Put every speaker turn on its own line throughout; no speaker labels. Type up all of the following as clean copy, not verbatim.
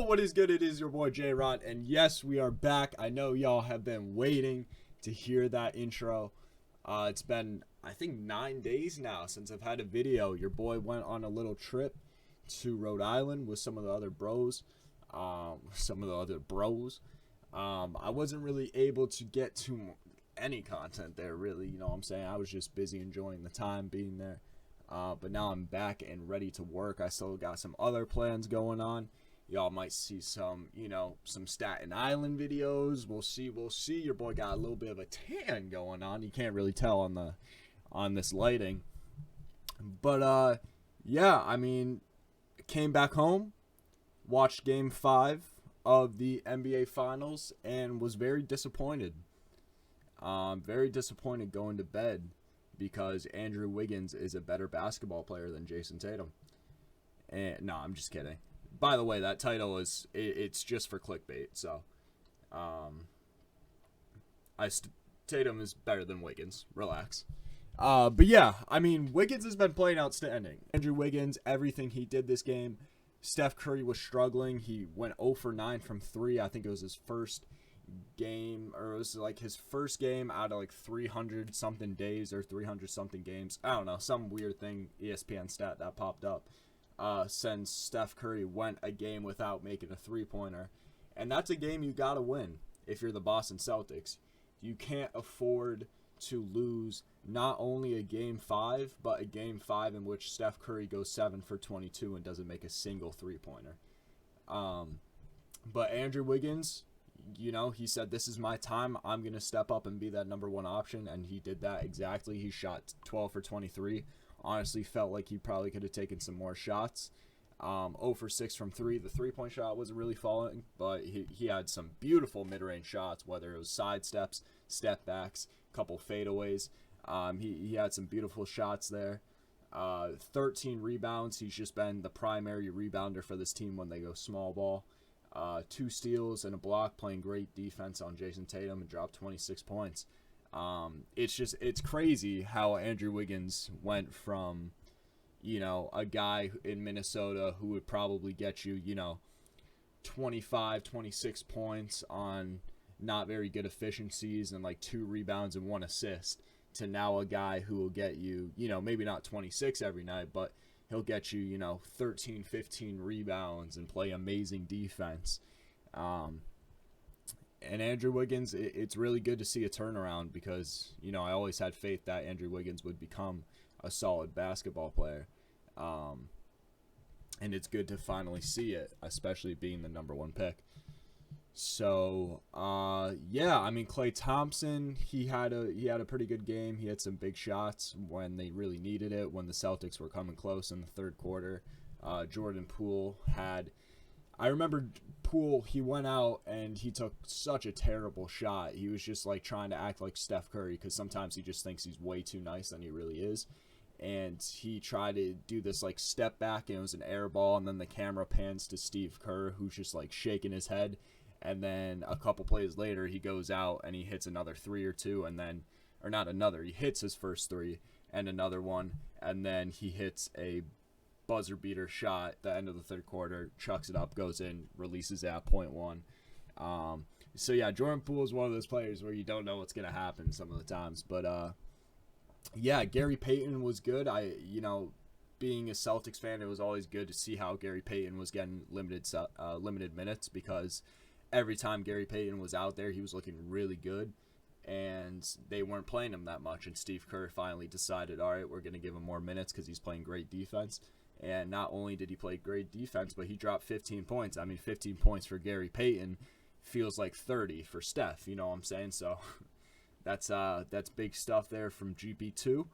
what is good? It is your boy J-Rod, and yes, we are back. I know y'all have been waiting to hear that intro. It's been, I think, 9 days now since I've had a video. Your boy went on a little trip to Rhode Island with some of the other bros. I wasn't really able to get to any content there, really. You know what I'm saying? I was just busy enjoying the time being there. But now I'm back and ready to work. I still got some other plans going on. Y'all might see some Staten Island videos. We'll see. Your boy got a little bit of a tan going on. You can't really tell on this lighting. But yeah, I mean, came back home, watched Game 5 of the NBA Finals, and was very disappointed. Very disappointed going to bed because Andrew Wiggins is a better basketball player than Jason Tatum. And no, I'm just kidding. By the way, that title it's just for clickbait. So, Tatum is better than Wiggins. Relax. But yeah, I mean, Wiggins has been playing outstanding. Andrew Wiggins, everything he did this game. Steph Curry was struggling. He went 0 for 9 from 3. I think it was his first game, or it was like his first game out of like 300 something days or 300 something games. I don't know, some weird thing, ESPN stat that popped up. Since Steph Curry went a game without making a three-pointer. And that's a game you got to win if you're the Boston Celtics. You can't afford to lose not only a Game 5, but a Game 5 in which Steph Curry goes 7 for 22 and doesn't make a single three-pointer. But Andrew Wiggins, you know, he said, this is my time. I'm going to step up and be that number one option, and he did that exactly. He shot 12 for 23. Honestly, felt like he probably could have taken some more shots. 0 for 6 from 3. The three-point shot wasn't really falling, but he had some beautiful mid-range shots, whether it was side steps, step backs, couple fadeaways. He had some beautiful shots there. 13 rebounds. He's just been the primary rebounder for this team when they go small ball. 2 steals and a block, playing great defense on Jason Tatum, and dropped 26 points. It's crazy how Andrew Wiggins went from, you know, a guy in Minnesota who would probably get you, you know, 25, 26 points on not very good efficiencies and like 2 rebounds and 1 assist, to now a guy who will get you, you know, maybe not 26 every night, but he'll get you, you know, 13, 15 rebounds and play amazing defense. And Andrew Wiggins, it's really good to see a turnaround because, you know, I always had faith that Andrew Wiggins would become a solid basketball player. And it's good to finally see it, especially being the number 1 pick. So, yeah, I mean, Klay Thompson, he had a pretty good game. He had some big shots when they really needed it, when the Celtics were coming close in the third quarter. Jordan Poole had... I remember Poole, he went out and he took such a terrible shot. He was just like trying to act like Steph Curry because sometimes he just thinks he's way too nice than he really is. And he tried to do this like step back, and it was an air ball, and then the camera pans to Steve Kerr, who's just like shaking his head. And then a couple plays later, he goes out and he hits another 3 or 2, and then, or not another, he hits his first 3 and another one, and then he hits a buzzer beater shot at the end of the third quarter, chucks it up, goes in, releases at .1. So yeah, Jordan Poole is one of those players where you don't know what's gonna happen some of the times. But yeah, Gary Payton was good. Being a Celtics fan, it was always good to see how Gary Payton was getting limited minutes, because every time Gary Payton was out there, he was looking really good, and they weren't playing him that much. And Steve Kerr finally decided, all right, we're going to give him more minutes because he's playing great defense. And not only did he play great defense, but he dropped 15 points. I mean, 15 points for Gary Payton feels like 30 for Steph. You know what I'm saying? So that's big stuff there from GP2.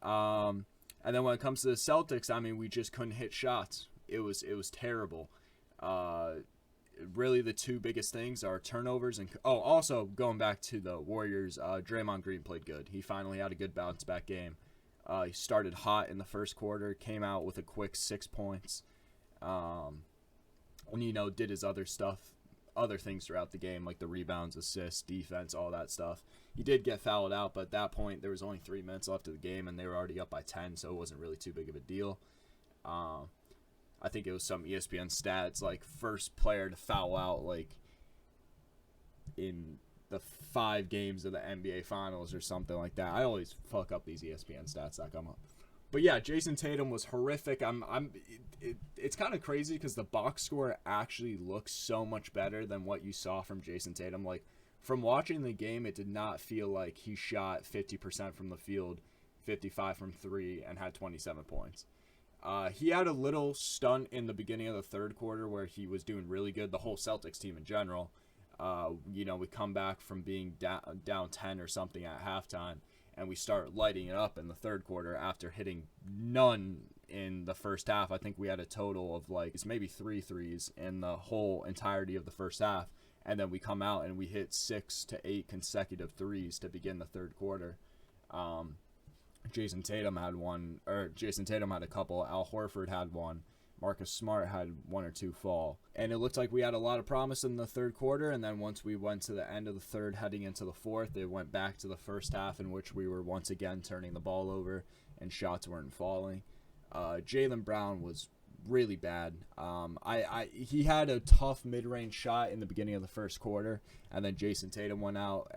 And then when it comes to the Celtics, I mean, we just couldn't hit shots. It was terrible. Really, the 2 biggest things are turnovers and also going back to the Warriors, Draymond Green played good. He finally had a good bounce back game. He started hot in the first quarter, came out with a quick 6 points, and, you know, did his other things throughout the game, like the rebounds, assists, defense, all that stuff. He did get fouled out, but at that point there was only 3 minutes left of the game, and they were already up by 10, so it wasn't really too big of a deal. I think it was some ESPN stats, like first player to foul out like in the 5 games of the NBA Finals or something like that. I always fuck up these ESPN stats that come up. But yeah, Jason Tatum was horrific. It's kind of crazy because the box score actually looks so much better than what you saw from Jason Tatum. Like, from watching the game, it did not feel like he shot 50% from the field, 55 from 3, and had 27 points. He had a little stunt in the beginning of the third quarter where he was doing really good, the whole Celtics team in general. We come back from being down 10 or something at halftime, and we start lighting it up in the third quarter after hitting none in the first half. I think we had a total of it's maybe 3 threes in the whole entirety of the first half, and then we come out and we hit 6 to 8 consecutive threes to begin the third quarter. Jason Tatum had a couple. Al Horford had one. Marcus Smart had 1 or 2 fall. And it looked like we had a lot of promise in the third quarter, and then once we went to the end of the third heading into the fourth, it went back to the first half in which we were once again turning the ball over and shots weren't falling. Jaylen Brown was really bad. He had a tough mid-range shot in the beginning of the first quarter, and then Jason Tatum went out,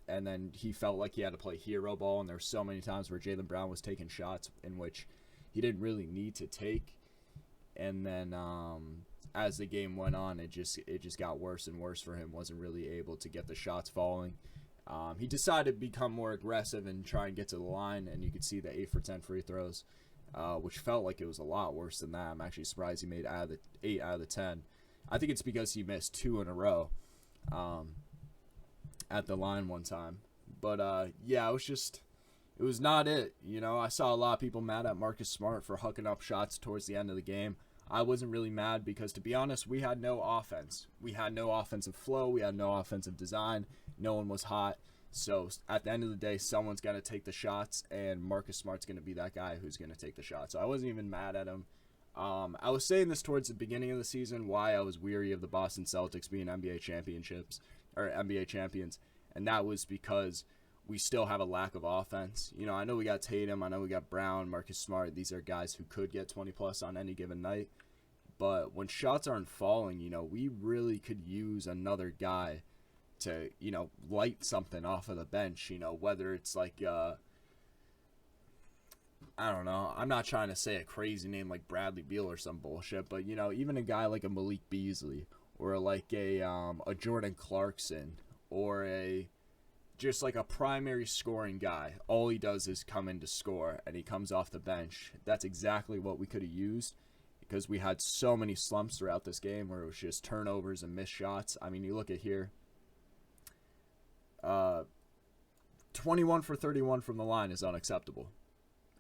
and then he felt like he had to play hero ball, and there were so many times where Jaylen Brown was taking shots in which he didn't really need to take. And then as the game went on, it just got worse and worse for him. Wasn't really able to get the shots falling. He decided to become more aggressive and try and get to the line, and you could see the 8 for 10 free throws, which felt like it was a lot worse than that. I'm actually surprised he made 8 out of the 10. I think it's because he missed 2 in a row at the line one time. But yeah, it was not it. I saw a lot of people mad at Marcus Smart for hucking up shots towards the end of the game. I wasn't really mad because, to be honest, we had no offense. We had no offensive flow. We had no offensive design. No one was hot. So at the end of the day, someone's got to take the shots, and Marcus Smart's going to be that guy who's going to take the shots. So I wasn't even mad at him. I was saying this towards the beginning of the season, why I was weary of the Boston Celtics being NBA champions, and that was because we still have a lack of offense. I know we got Tatum, I know we got Brown, Marcus Smart. These are guys who could get 20 plus on any given night. But when shots aren't falling, we really could use another guy to, light something off of the bench, whether it's like, I don't know. I'm not trying to say a crazy name like Bradley Beal or some bullshit, but, even a guy like a Malik Beasley or like a Jordan Clarkson or just like a primary scoring guy. All he does is come in to score, and he comes off the bench. That's exactly what we could have used, because we had so many slumps throughout this game where it was just turnovers and missed shots. I mean, you look at here, 21 for 31 from the line is unacceptable.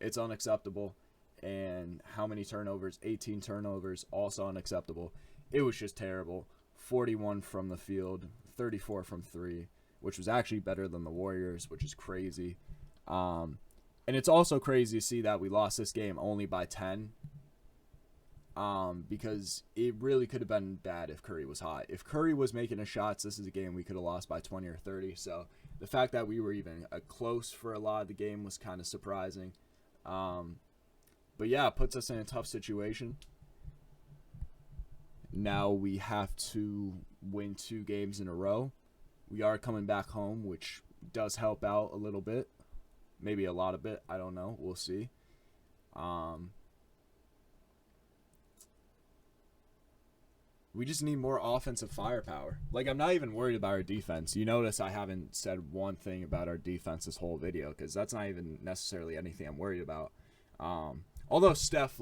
It's unacceptable. And how many turnovers? 18 turnovers, also unacceptable. It was just terrible. 41 from the field, 34 from 3. Which was actually better than the Warriors, which is crazy. And it's also crazy to see that we lost this game only by 10. Because it really could have been bad if Curry was hot. If Curry was making his shots, this is a game we could have lost by 20 or 30. So the fact that we were even close for a lot of the game was kind of surprising. But yeah, it puts us in a tough situation. Now we have to win 2 games in a row. We are coming back home, which does help out a little bit. Maybe a lot of bit. I don't know. We'll see. We just need more offensive firepower. I'm not even worried about our defense. You notice I haven't said one thing about our defense this whole video, because that's not even necessarily anything I'm worried about. Although Steph,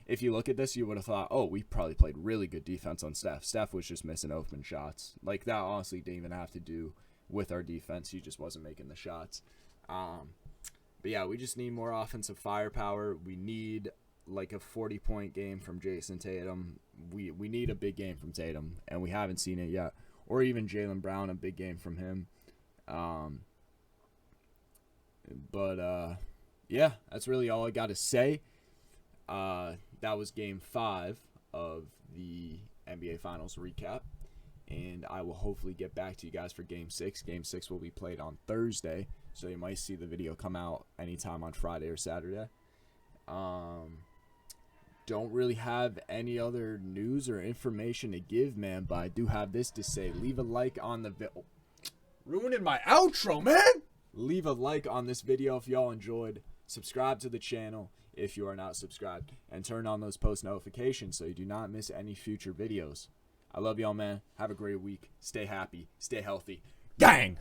if you look at this, you would have thought, oh, we probably played really good defense on Steph. Steph was just missing open shots. That honestly didn't even have to do with our defense. He just wasn't making the shots. But yeah, we just need more offensive firepower. We need a 40-point game from Jason Tatum. We need a big game from Tatum, and we haven't seen it yet. Or even Jaylen Brown, a big game from him. Yeah, that's really all I got to say. That was Game 5 of the NBA Finals recap, and I will hopefully get back to you guys for Game 6. Game 6 will be played on Thursday, so you might see the video come out anytime on Friday or Saturday. don't really have any other news or information to give, man, but I do have this to say. Leave a like on the ruining my outro, man. Leave a like on this video if y'all enjoyed. Subscribe to the channel if you are not subscribed, and turn on those post notifications so you do not miss any future videos. I love y'all, man. Have a great week. Stay happy. Stay healthy. Gang!